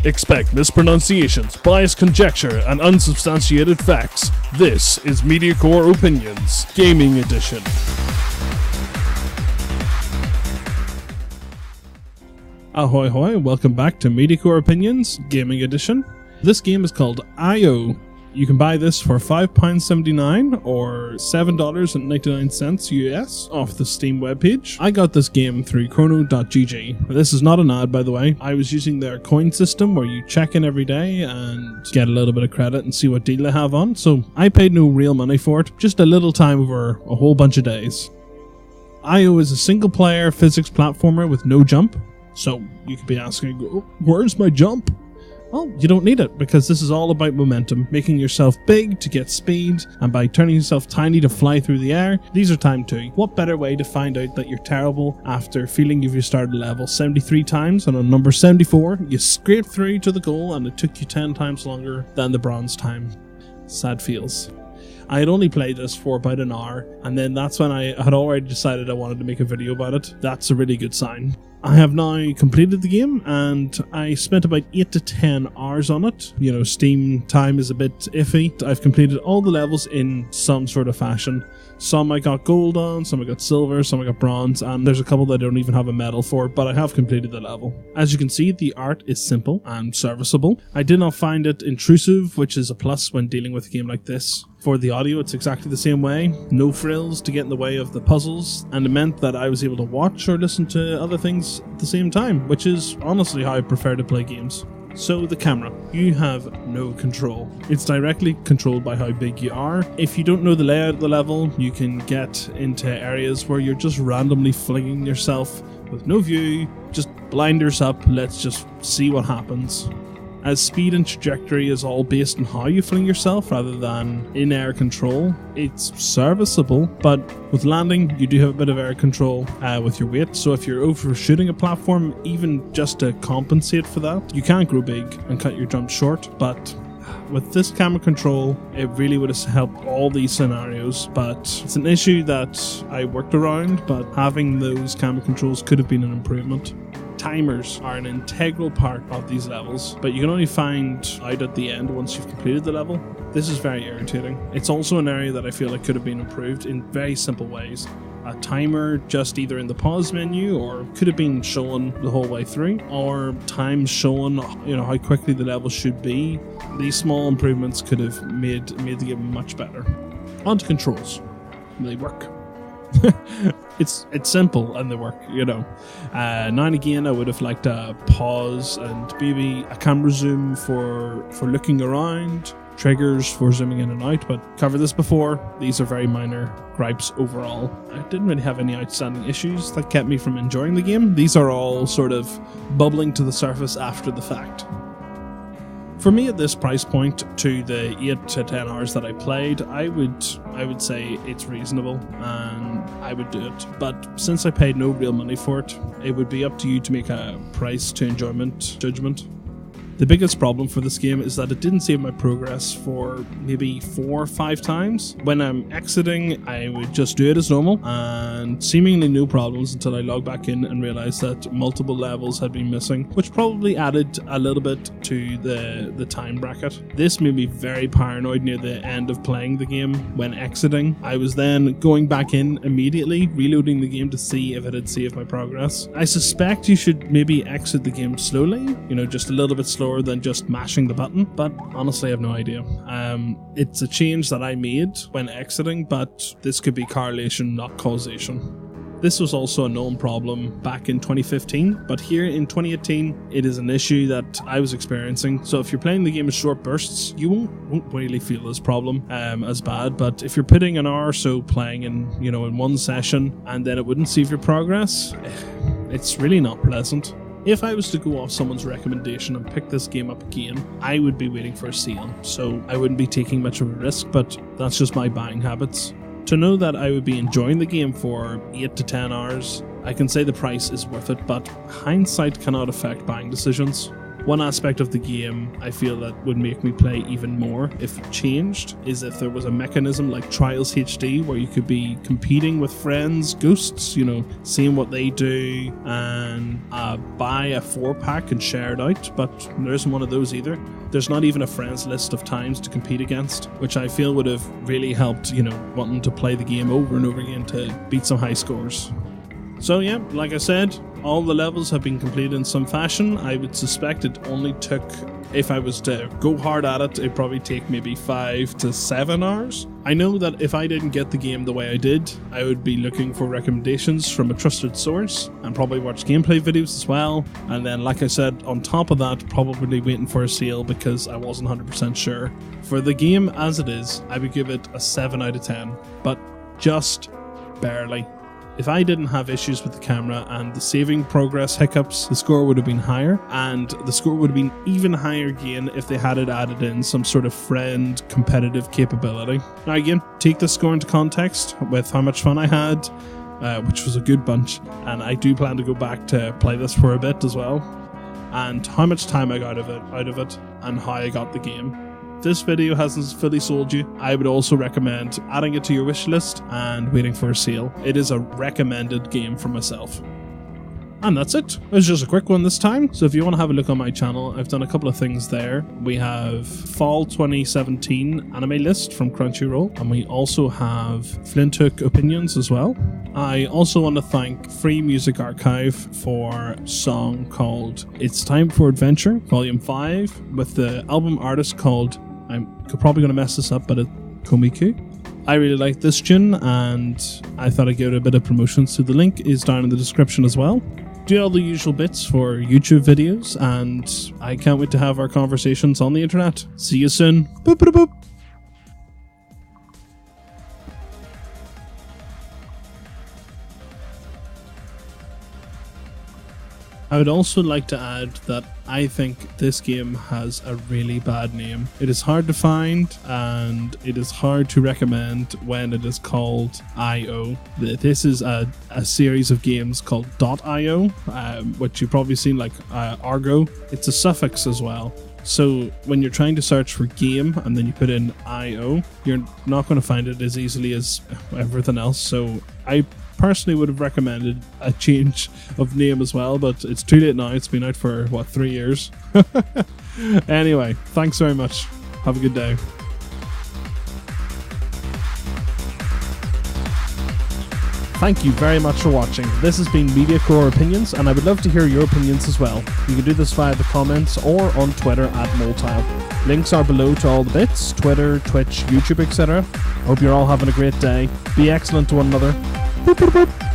Expect mispronunciations, biased conjecture, and unsubstantiated facts. This is Mediacore Opinions Gaming Edition. Ahoy hoy, welcome back to Mediacore Opinions Gaming Edition. This game is called IO. You can buy this for £5.79 or $7.99 US off the Steam webpage. I got this game through chrono.gg. This is not an ad, by the way. I was using their coin system where you check in every day and get a little bit of credit and see what deal they have on. So I paid no real money for it, just a little time over a whole bunch of days. IO is a single player physics platformer with no jump. So you could be asking, where's my jump? Well, you don't need it, because this is all about momentum, making yourself big to get speed, and by turning yourself tiny to fly through the air. These are time too. What better way to find out that you're terrible after feeling you've restarted level 73 times, and on number 74, you scraped through to the goal and it took you 10 times longer than the bronze time. Sad feels. I had only played this for about an hour, and then that's when I had already decided I wanted to make a video about it. That's a really good sign. I have now completed the game, and I spent about 8 to 10 hours on it. You know, Steam time is a bit iffy. I've completed all the levels in some sort of fashion. Some I got gold on, some I got silver, some I got bronze, and there's a couple that I don't even have a medal for, but I have completed the level. As you can see, the art is simple and serviceable. I did not find it intrusive, which is a plus when dealing with a game like this. For the audio, it's exactly the same way. No frills to get in the way of the puzzles, and it meant that I was able to watch or listen to other things at the same time, which is honestly how I prefer to play games. So the camera, you have no control. It's directly controlled by how big you are. If you don't know the layout of the level, you can get into areas where you're just randomly flinging yourself with no view, just blinders up, let's just see what happens. As speed and trajectory is all based on how you fling yourself rather than in-air control, it's serviceable, but with landing you do have a bit of air control with your weight, so if you're overshooting a platform, even just to compensate for that, you can grow big and cut your jump short. But with this camera control, it really would have helped all these scenarios, but it's an issue that I worked around, but having those camera controls could have been an improvement. Timers are an integral part of these levels, but you can only find out at the end once you've completed the level. This is very irritating. It's also an area that I feel like could have been improved in very simple ways. A timer just either in the pause menu, or could have been shown the whole way through, or times shown, how quickly the level should be. These small improvements could have made the game much better. On to controls. They work. It's simple and they work, Now and again, I would have liked a pause and maybe a camera zoom for looking around, triggers for zooming in and out, but covered this before. These are very minor gripes overall. I didn't really have any outstanding issues that kept me from enjoying the game. These are all sort of bubbling to the surface after the fact. For me, at this price point, to the 8 to 10 hours that I played, I would say it's reasonable and I would do it. But since I paid no real money for it, it would be up to you to make a price to enjoyment judgment. The biggest problem for this game is that it didn't save my progress for maybe 4 or 5 times. When I'm exiting, I would just do it as normal and seemingly no problems until I log back in and realized that multiple levels had been missing, which probably added a little bit to the time bracket. This made me very paranoid near the end of playing the game when exiting. I was then going back in immediately, reloading the game to see if it had saved my progress. I suspect you should maybe exit the game slowly, just a little bit slower than just mashing the button, but honestly I have no idea. It's a change that I made when exiting, but this could be correlation, not causation. This was also a known problem back in 2015, but here in 2018 it is an issue that I was experiencing. So if you're playing the game in short bursts, you won't really feel this problem as bad, but if you're putting an hour or so playing in one session and then it wouldn't save your progress, it's really not pleasant. If I was to go off someone's recommendation and pick this game up again, I would be waiting for a sale, so I wouldn't be taking much of a risk, but that's just my buying habits. To know that I would be enjoying the game for 8 to 10 hours, I can say the price is worth it, but hindsight cannot affect buying decisions. One aspect of the game I feel that would make me play even more if it changed is if there was a mechanism like Trials HD where you could be competing with friends, ghosts, you know, seeing what they do and buy a 4-pack and share it out, but there isn't one of those either. There's not even a friends list of times to compete against, which I feel would have really helped, you know, wanting to play the game over and over again to beat some high scores. So yeah, like I said, all the levels have been completed in some fashion. I would suspect it only took, if I was to go hard at it, it'd probably take maybe 5 to 7 hours. I know that if I didn't get the game the way I did, I would be looking for recommendations from a trusted source and probably watch gameplay videos as well. And then, like I said, on top of that, probably waiting for a sale because I wasn't 100% sure. For the game as it is, I would give it a 7 out of 10, but just barely. If I didn't have issues with the camera and the saving progress hiccups, the score would have been higher, and the score would have been even higher again if they had it added in some sort of friend competitive capability. Now again, take this score into context with how much fun I had, which was a good bunch, and I do plan to go back to play this for a bit as well, and how much time I got out of it, and how I got the game. If this video hasn't fully sold you, I would also recommend adding it to your wish list and waiting for a sale. It is a recommended game for myself. And that's it. It was just a quick one this time. So if you want to have a look on my channel, I've done a couple of things there. We have Fall 2017 anime list from Crunchyroll, and we also have Flintook Opinions as well. I also want to thank Free Music Archive for a song called It's Time for Adventure, Volume 5, with the album artist called, I'm probably going to mess this up, but it's Komiku. I really like this tune, and I thought I'd give it a bit of promotion, so the link is down in the description as well. Do all the usual bits for YouTube videos, and I can't wait to have our conversations on the internet. See you soon. Boop, boop, boop. I would also like to add that I think this game has a really bad name. It is hard to find and it is hard to recommend when it is called IO. This is a series of games called .io, which you've probably seen like Argo. It's a suffix as well. So when you're trying to search for game and then you put in IO, you're not going to find it as easily as everything else. So I personally would have recommended a change of name as well, but it's too late now. It's been out for, what, 3 years? Anyway, thanks very much. Have a good day. Thank you very much for watching. This has been Mediacore Opinions, and I would love to hear your opinions as well. You can do this via the comments or on Twitter at Moltile. Links are below to all the bits, Twitter, Twitch, YouTube, etc. Hope you're all having a great day. Be excellent to one another. Boop, boop, boop.